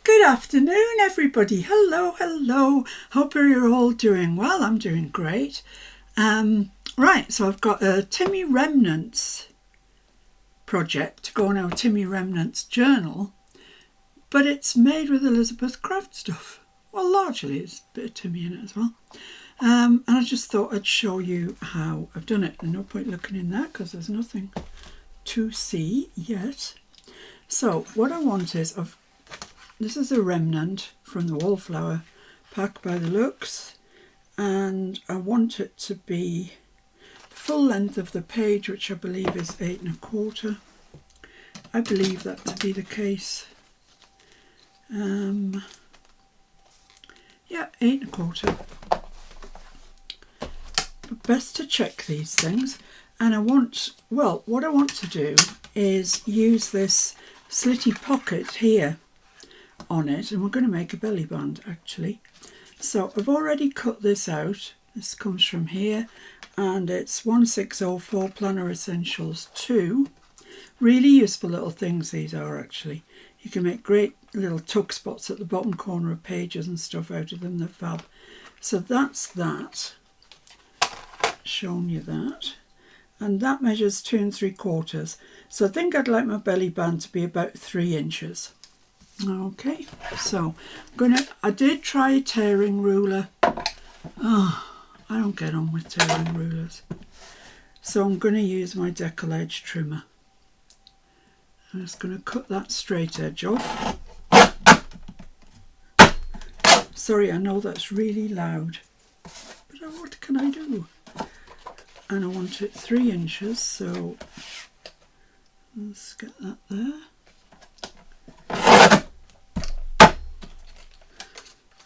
Good afternoon, everybody. Hello, hello. Hope you're all doing well. I'm doing great. Right, so I've got a Timmy Remnants project to go in our Timmy Remnants journal, but it's made with Elizabeth craft stuff. Well, largely it's a bit of Timmy in it as well. And I just thought I'd show you how I've done it. And no point looking in that because there's nothing to see yet. So what I want is, this is a remnant from the Wallflower pack by the looks, and I want it to be the full length of the page, which I believe is 8 1/4. I believe that to be the case. Yeah, 8 1/4. But best to check these things. And what I want to do is use this slitty pocket here on it, and we're going to make a belly band actually. So I've already cut this out. This comes from here, and it's 1604 Planner Essentials 2. Really useful little things these are actually. You can make great little tuck spots at the bottom corner of pages and stuff out of them. They're fab. So that's that. Shown you that. And that measures 2 3/4. So I think I'd like my belly band to be about 3 inches. Okay, so I did try a tearing ruler. Oh, I don't get on with tearing rulers. So I'm going to use my decal edge trimmer. I'm just going to cut that straight edge off. Sorry, I know that's really loud, but what can I do? And I want it 3 inches, so let's get that there.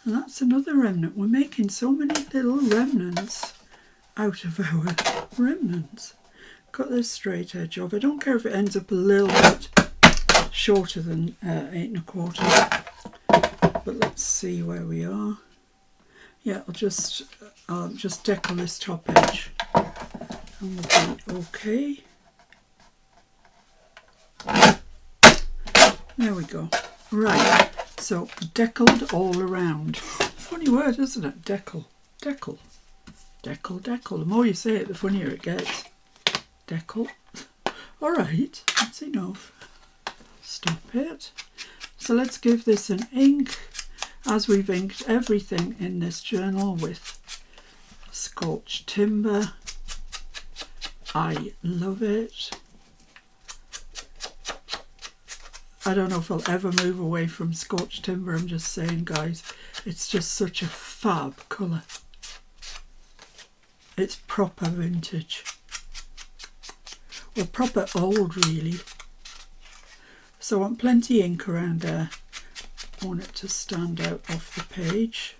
And that's another remnant. We're making so many little remnants out of our remnants. Cut this straight edge off. I don't care if it ends up a little bit shorter than 8 1/4. But let's see where we are. Yeah, I'll just decal this top edge, and we'll be okay. There we go. Right. So deckled all around. Funny word, isn't it? Decal. Decal. Decal, decal. The more you say it, the funnier it gets. Decal. Alright, that's enough. Stop it. So let's give this an ink, as we've inked everything in this journal with Scorched Timber. I love it. I don't know if I'll ever move away from Scorched Timber. I'm just saying, guys, it's just such a fab colour. It's proper vintage. Well, proper old, really. So I want plenty ink around there. I want it to stand out off the page.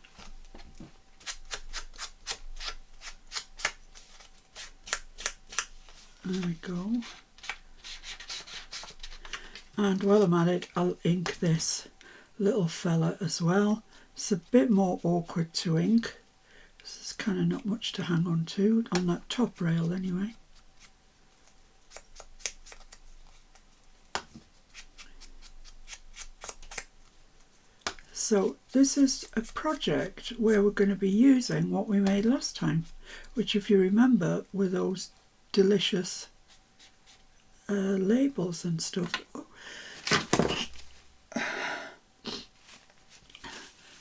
There we go. And while I'm at it, I'll ink this little fella as well. It's a bit more awkward to ink. There's kind of not much to hang on to, on that top rail anyway. So this is a project where we're going to be using what we made last time, which, if you remember, were those delicious labels and stuff.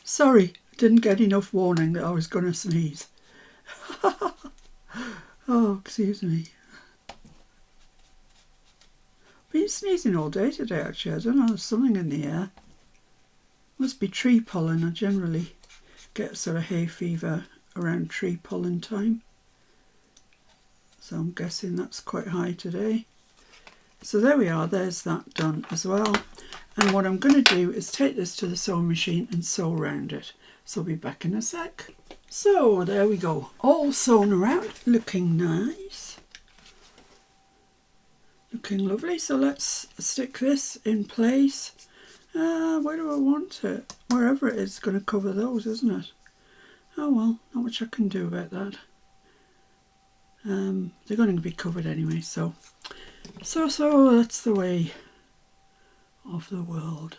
Sorry, didn't get enough warning that I was going to sneeze. Oh, excuse me. Been sneezing all day today, actually. I don't know, there's something in the air. Must be tree pollen. I generally get sort of hay fever around tree pollen time. So I'm guessing that's quite high today. So there we are, there's that done as well. And what I'm going to do is take this to the sewing machine and sew around it. So I'll be back in a sec. So there we go, all sewn around, looking nice. Looking lovely. So let's stick this in place. Where do I want it? Wherever it is going to cover those, isn't it? Oh well, not much I can do about that. They're going to be covered anyway, so that's the way of the world.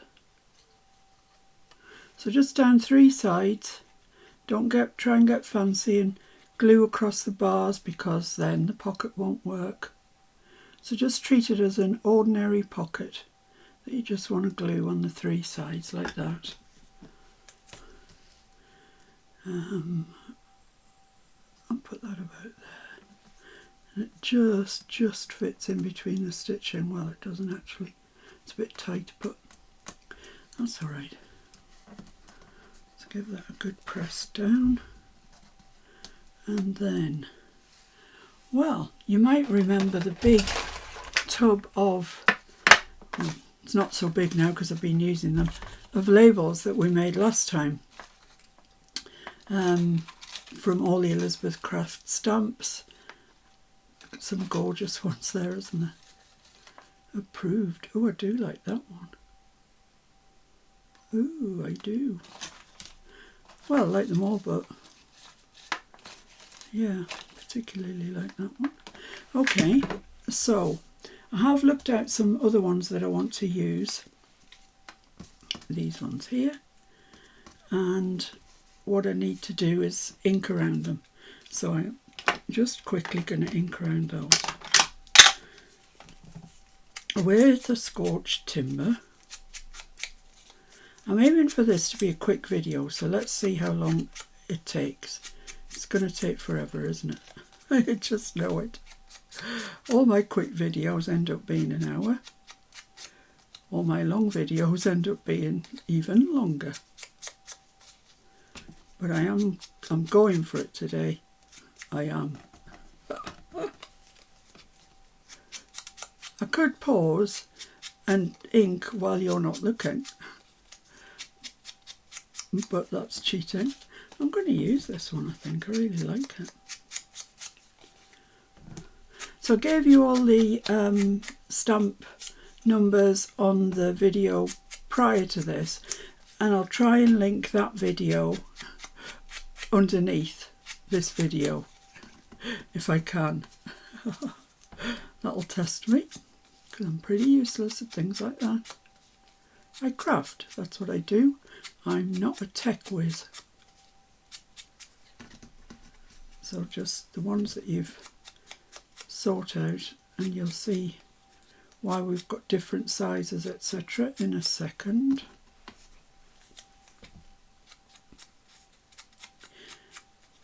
So just down 3 sides. Don't try and get fancy and glue across the bars, because then the pocket won't work. So just treat it as an ordinary pocket that you just want to glue on the 3 sides like that. I'll put that about there. And it just fits in between the stitching. Well, it doesn't actually. It's a bit tight, but that's all right. Let's give that a good press down. And then, well, you might remember the big tub of, well, it's not so big now because I've been using them, of labels that we made last time. From all the Elizabeth Craft stamps. Some gorgeous ones there, isn't there? Approved. Oh, I do like that one. Ooh, I do. Well, I like them all, but yeah, particularly like that one. Okay, so I have looked at some other ones that I want to use. These ones here. And what I need to do is ink around them. So I'm just quickly going to ink around those. With the scorched timber. I'm aiming for this to be a quick video, so let's see how long it takes. It's going to take forever, isn't it? I just know it. All my quick videos end up being an hour. All my long videos end up being even longer. But I'm going for it today. I am. I could pause and ink while you're not looking, but that's cheating. I'm going to use this one, I think. I really like it. So I gave you all the stamp numbers on the video prior to this, and I'll try and link that video underneath this video if I can. That'll test me, because I'm pretty useless at things like that. I craft, that's what I do. I'm not a tech whiz. So just the ones that you've sort out, and you'll see why we've got different sizes, etc. in a second.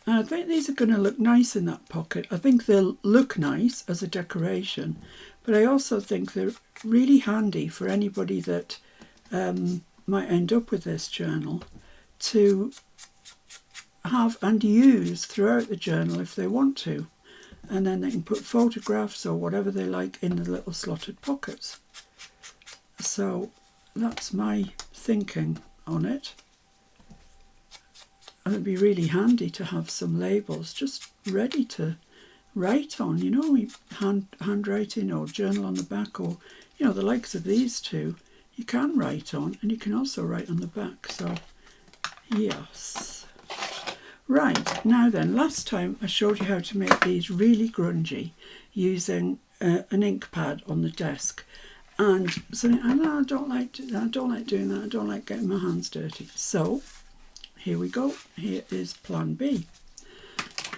And I think these are going to look nice in that pocket. I think they'll look nice as a decoration, but I also think they're really handy for anybody that might end up with this journal to have and use throughout the journal if they want to. And then they can put photographs or whatever they like in the little slotted pockets. So that's my thinking on it. And it'd be really handy to have some labels just ready to write on, you know, handwriting or journal on the back, or, you know, the likes of these two, you can write on, and you can also write on the back. So, yes. Right, now then, last time I showed you how to make these really grungy using an ink pad on the desk. And so I don't like doing that, I don't like getting my hands dirty. So, here we go. Here is plan B.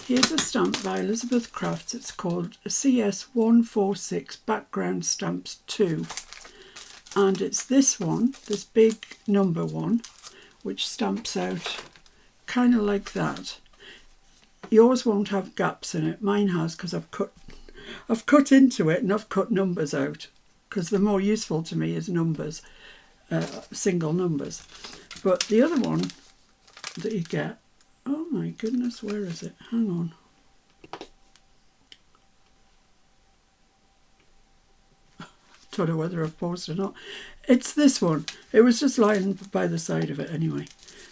Here's a stamp by Elizabeth Crafts. It's called CS146 Background Stamps 2. And it's this one, this big number one, which stamps out kind of like that. Yours won't have gaps in it. Mine has, because I've cut into it and I've cut numbers out, because the more useful to me is numbers, single numbers. But the other one that you get, oh my goodness, where is it? Hang on. Don't know whether I've paused or not. It's this one. It was just lying by the side of it anyway.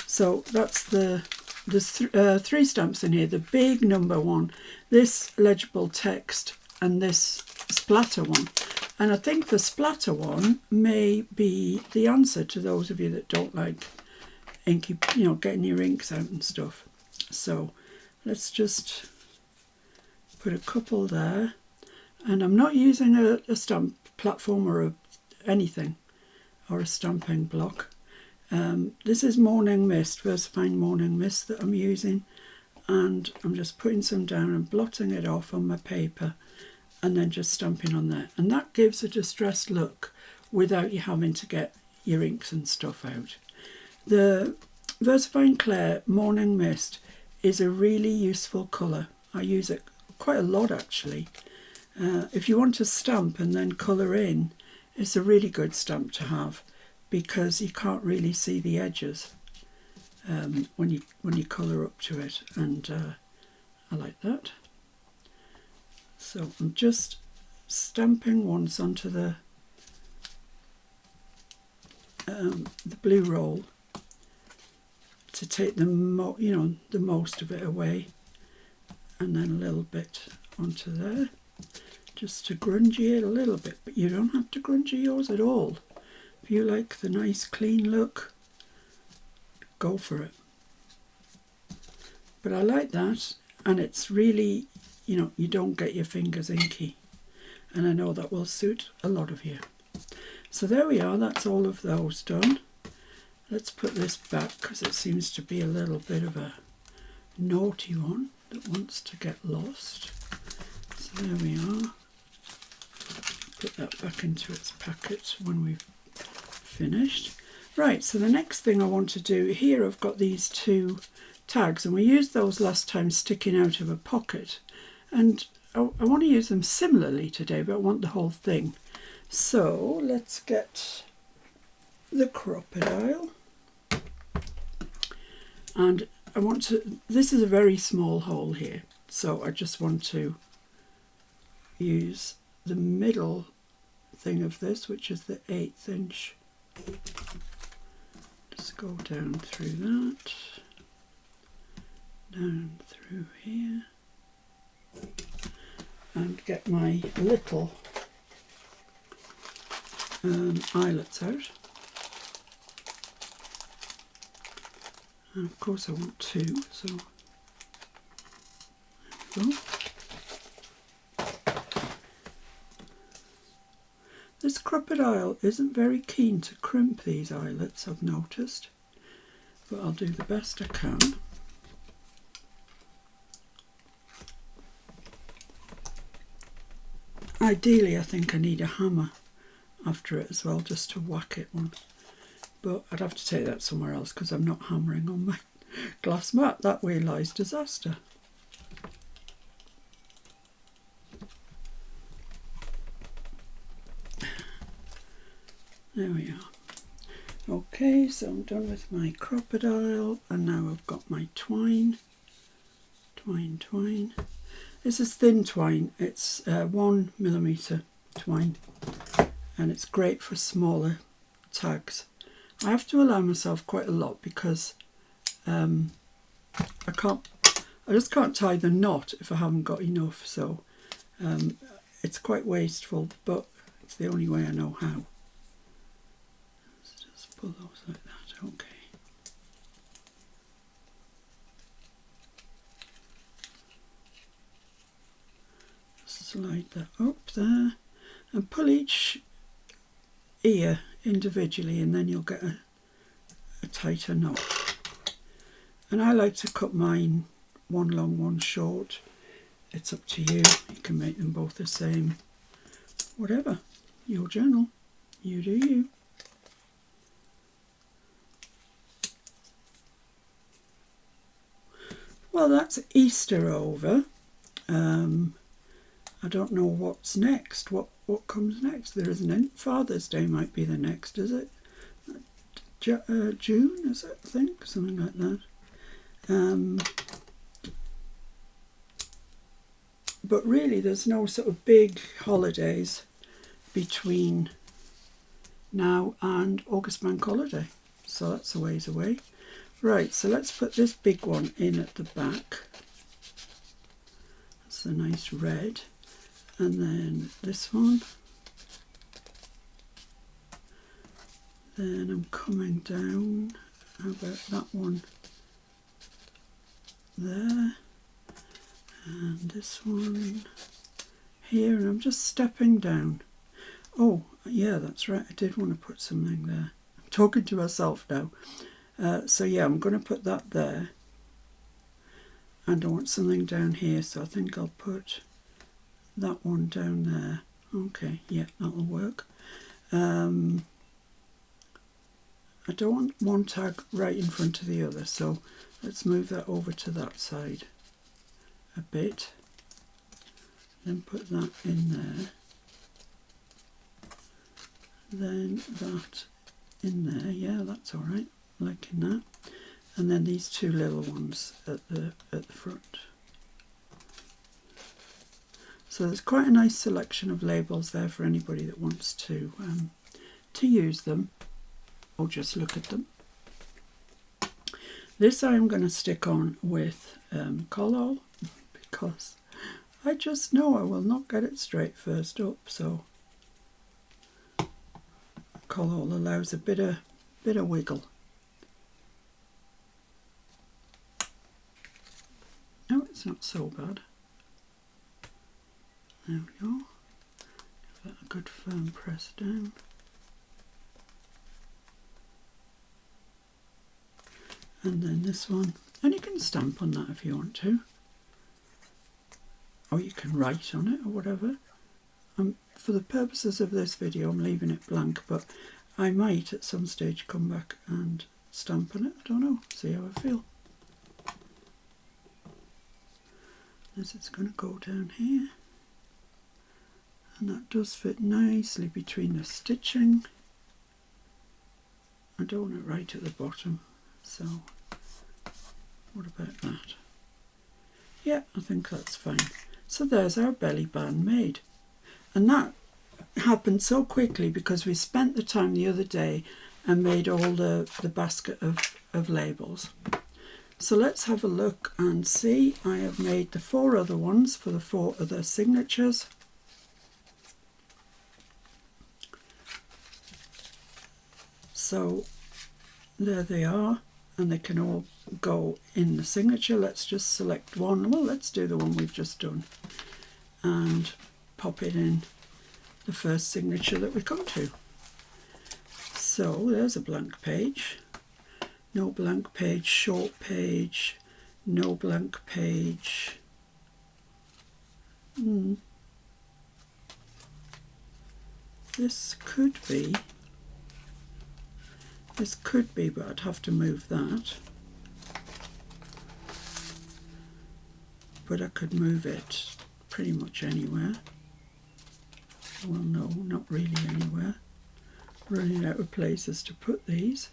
So that's there's 3 stamps in here. The big number one, this legible text, and this splatter one. And I think the splatter one may be the answer to those of you that don't like inky, you know, getting your inks out and stuff. So let's just put a couple there. And I'm not using a stamp platform or anything, or a stamping block. This is Morning Mist, VersaFine Morning Mist that I'm using, and I'm just putting some down and blotting it off on my paper and then just stamping on there. And that gives a distressed look without you having to get your inks and stuff out. The VersaFine Clair Morning Mist is a really useful colour. I use it quite a lot actually. If you want to stamp and then colour in, it's a really good stamp to have because you can't really see the edges when you colour up to it, and I like that. So I'm just stamping once onto the blue roll to take the most of it away, and then a little bit onto there, just to grungy it a little bit. But you don't have to grungy yours at all. If you like the nice clean look, go for it. But I like that, and it's really, you don't get your fingers inky, and I know that will suit a lot of you. So there we are, that's all of those done. Let's put this back because it seems to be a little bit of a naughty one that wants to get lost. So there we are. Put that back into its packet when we've finished. Right, so the next thing I want to do here, I've got these two tags, and we used those last time sticking out of a pocket, and I want to use them similarly today, but I want the whole thing. So let's get the crocodile, and I want to, this is a very small hole here, so I just want to use the middle thing of this, which is the 1/8 inch. Just go down through that, down through here, and get my little eyelets out. And of course I want two, so there we go. This crocodile isn't very keen to crimp these eyelets, I've noticed, but I'll do the best I can. Ideally, I think I need a hammer after it as well, just to whack it one. But I'd have to take that somewhere else because I'm not hammering on my glass mat. That way lies disaster. There we are. Okay, so I'm done with my crocodile, and now I've got my twine. Twine. This is thin twine. It's 1mm twine, and it's great for smaller tags. I have to allow myself quite a lot because I just can't tie the knot if I haven't got enough. So it's quite wasteful, but it's the only way I know how. Let's just pull those like that. Okay. Slide that up there and pull each ear individually, and then you'll get a tighter knot. And I like to cut mine one long, one short. It's up to you. You can make them both the same. Whatever. Your journal. You do you. Well, that's Easter over. I don't know what's next. What comes next? There isn't any. Father's Day might be the next, is it? June, is it? I think something like that. But really, there's no sort of big holidays between now and August Bank Holiday, so that's a ways away. Right, so let's put this big one in at the back. That's a nice red. And then this one. Then I'm coming down. How about that one there? And this one here. And I'm just stepping down. Oh, yeah, that's right. I did want to put something there. talking to myself now. So yeah, I'm going to put that there. And I want something down here, so I think I'll put that one down there. Okay, yeah, that'll work. I don't want one tag right in front of the other, so let's move that over to that side a bit. Then put that in there. Then that in there. Yeah, that's all right. Liking that. And then these two little ones at the front. So there's quite a nice selection of labels there for anybody that wants to use them or just look at them. This I'm going to stick on with Collall because I just know I will not get it straight first up. So Collall allows a bit of wiggle. No, it's not so bad. There we go. Give that a good firm press down. And then this one. And you can stamp on that if you want to. Or you can write on it or whatever. For the purposes of this video I'm leaving it blank, but I might at some stage come back and stamp on it. I don't know. See how I feel. This is going to go down here. And that does fit nicely between the stitching. I don't want it right at the bottom, so what about that? Yeah, I think that's fine. So there's our belly band made. And that happened so quickly because we spent the time the other day and made all the basket of labels. So let's have a look and see. I have made the 4 other ones for the 4 other signatures. So there they are, and they can all go in the signature. Let's just select one. Well, let's do the one we've just done and pop it in the first signature that we come to. So there's a blank page. No blank page, short page, no blank page. This could be, but I'd have to move that. But I could move it pretty much anywhere. Well, no, not really anywhere. Running out of places to put these.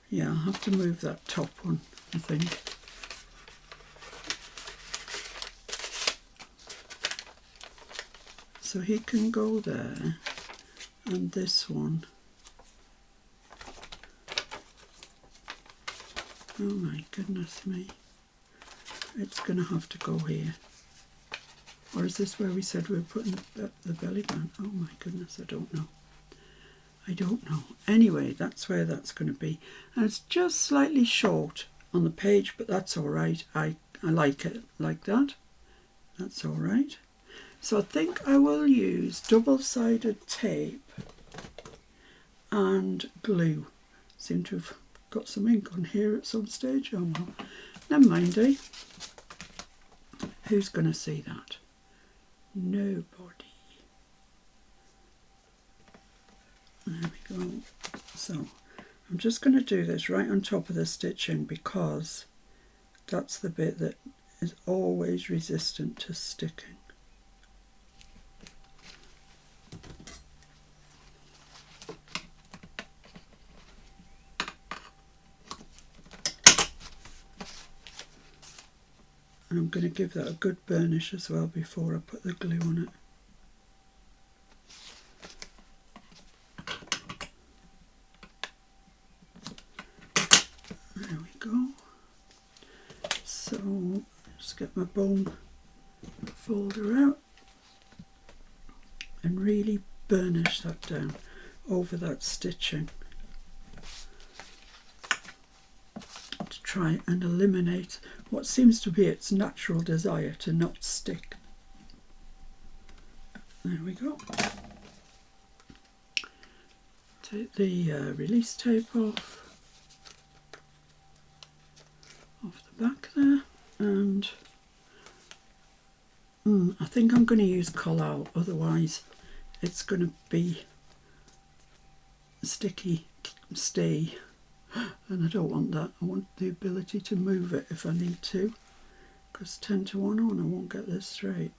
Yeah, I'll have to move that top one, I think. So he can go there, and this one. Oh my goodness me. It's going to have to go here. Or is this where we said we were putting the belly band? Oh my goodness, I don't know. I don't know. Anyway, that's where that's going to be. And it's just slightly short on the page, but that's all right. I like it like that. That's all right. So I think I will use double-sided tape and glue. Seem to have got some ink on here at some stage. Oh well, never mind, eh? Who's going to see that? Nobody. There we go. So I'm just going to do this right on top of the stitching because that's the bit that is always resistant to sticking. And I'm going to give that a good burnish as well before I put the glue on it. There we go. So just get my bone folder out and really burnish that down over that stitching to try and eliminate what seems to be its natural desire to not stick. There we go. Take the release tape off the back there, and I think I'm going to use Collall, otherwise it's going to be sticky stay, and I don't want that. I want the ability to move it if I need to, because 10 to 1 on I won't get this straight.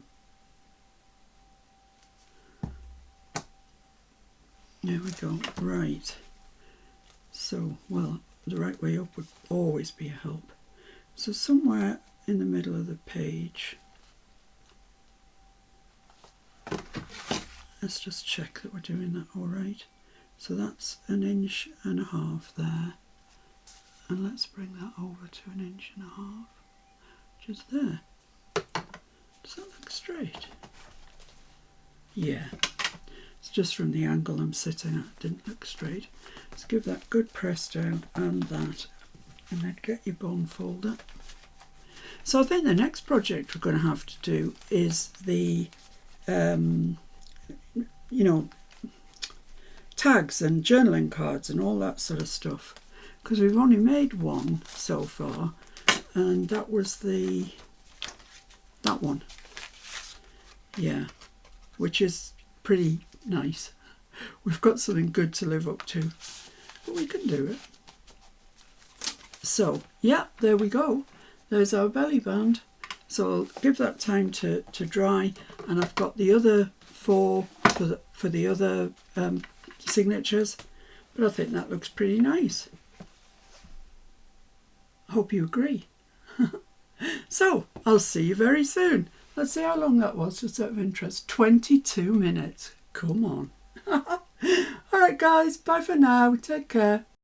There we go. Right, so well, the right way up would always be a help. So somewhere in the middle of the page, let's just check that we're doing that all right. So that's 1.5 inches there, and let's bring that over to 1.5 inches, which is there. Does that look straight? Yeah, it's just from the angle I'm sitting at, it didn't look straight. Let's give that good press down and that, and then get your bone folder. So I think the next project we're going to have to do is the you know, tags and journaling cards and all that sort of stuff, because we've only made one so far, and that was that one, yeah, which is pretty nice. We've got something good to live up to, but we can do it. So yeah, there we go, there's our belly band. So I'll give that time to dry, and I've got the other 4 for the other signatures, but I think that looks pretty nice. I hope you agree. So I'll see you very soon. Let's see how long that was, just out of interest. 22 minutes. Come on. All right guys, bye for now, take care.